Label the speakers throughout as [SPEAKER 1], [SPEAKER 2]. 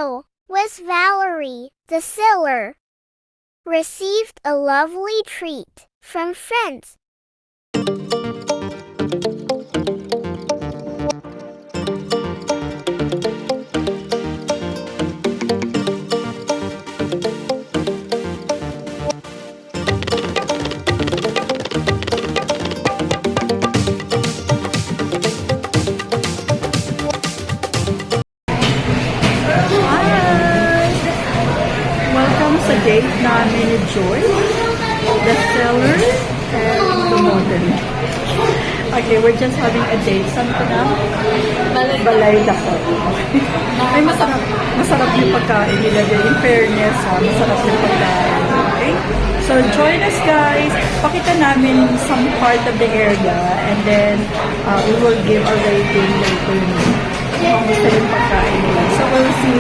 [SPEAKER 1] So, was Valerie, the sailor. Received a lovely treat from friends.
[SPEAKER 2] Welcome sa date namin ni Joy, the seller, and the model. Okay, we're just having a date. Saan ko na? Balay Dako. Ay, masarap yung pagkain nila din. In fairness, masarap yung pagkain. Okay? So, join us guys. Pakita namin some part of the area and then we will give a rating later. Kung gusto yung pagkain nila. So, we'll see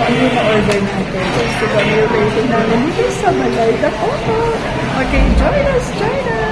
[SPEAKER 2] ano yung na-order natin. So, kung ano yung rating namin dito sa Balay Dako. Okay, join us! Join us!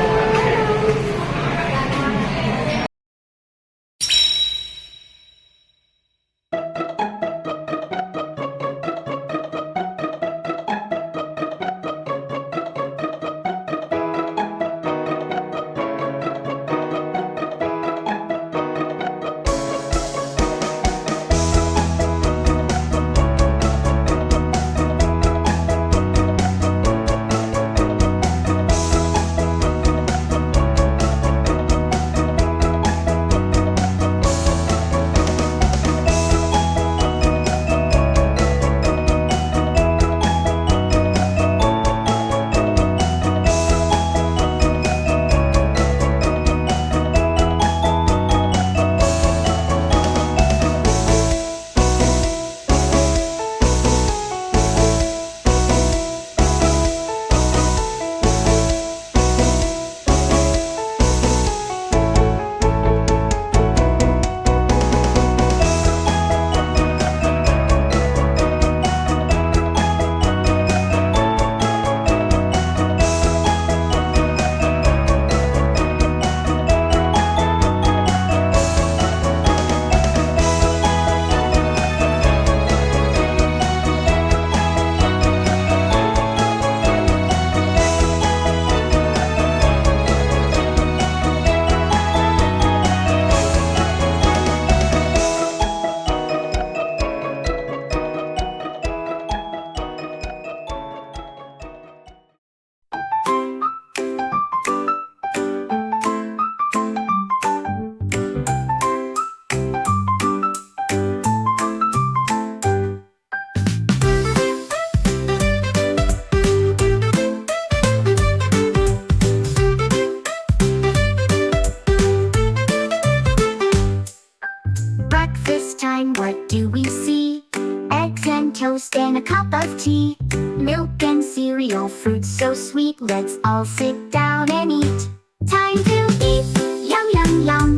[SPEAKER 3] What do we see? Eggs and toast and a cup of tea. Milk and cereal, fruits so sweet. Let's all sit down and eat. Time to eat, yum yum yum.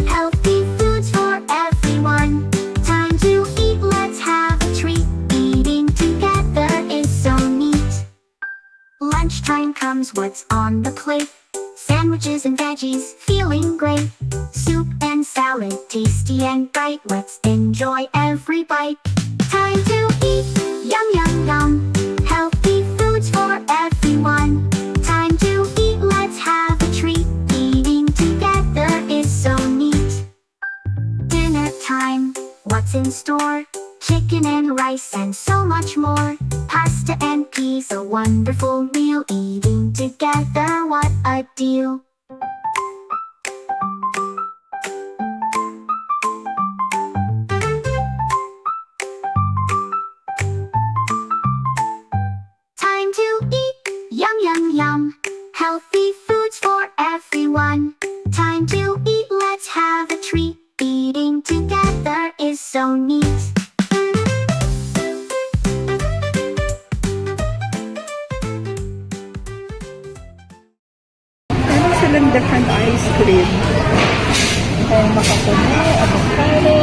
[SPEAKER 3] Healthy foods for everyone. Time to eat, let's have a treat. Eating together is so neat. Lunchtime comes, what's on the plate? Sandwiches and veggies, feeling great. Soup and salad, tasty and bright. Let's enjoy every bite. Time to eat, yum yum yum. Healthy foods for everyone. Time to eat, let's have a treat. Eating together is so neat. Dinner time, what's in store? Chicken and rice and so much more. Pasta and peas, a wonderful meal. Eating together, what a deal. Time to eat, yum yum yum. Healthy foods for everyone. Time to eat, let's have a treat. Eating together is so neat.
[SPEAKER 2] Silang different ice cream. May makapuno, avocado,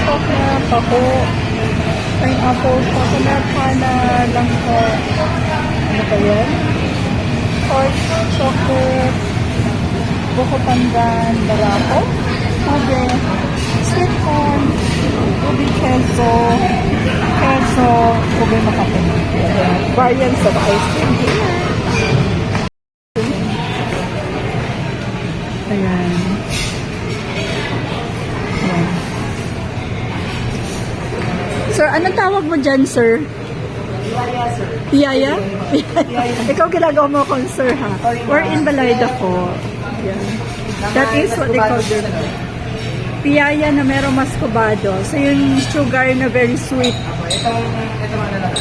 [SPEAKER 2] chocolate, paho, pineapple, coconut, hana, langka. Ano pa yan? Hot chocolate, buko pandan, barako, ube, sweet corn, ubi queso, queso, ube makapin. Variants of ice cream here. Ayan. Ayan. Sir, anong tawag mo dyan, sir?
[SPEAKER 4] Piyaya, sir.
[SPEAKER 2] Piyaya? Ikaw ginagawa mo akong sir, ha? We're in Balayda po. Yan. That is what they call their piyaya na merong mascobado. So, yung sugar na very sweet.
[SPEAKER 4] Ito ano lang.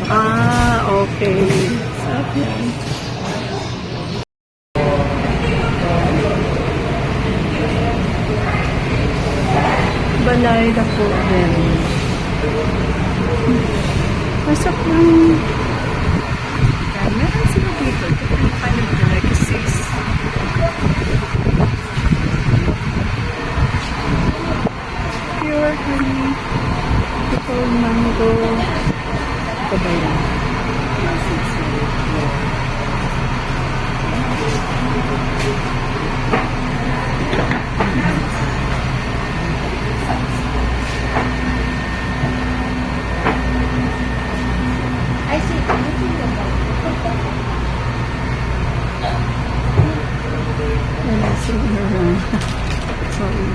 [SPEAKER 2] Ah, okay. Sarap yan. Balayda po din. Pasok ng meron sila dito. Different kind of delicacies. Pure honey, pickled mango. Ito ba yan? Wala sila. Sorry.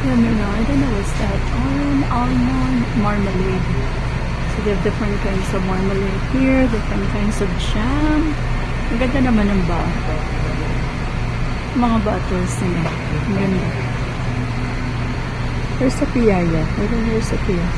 [SPEAKER 2] Yeah, no, I don't know what's that. Almond marmalade. So they have different kinds of marmalade here, different kinds of jam. Ang ganda naman ng bottle. Mga bottles nila. Ang ganda. Where's the piyaya? Where's the piyaya?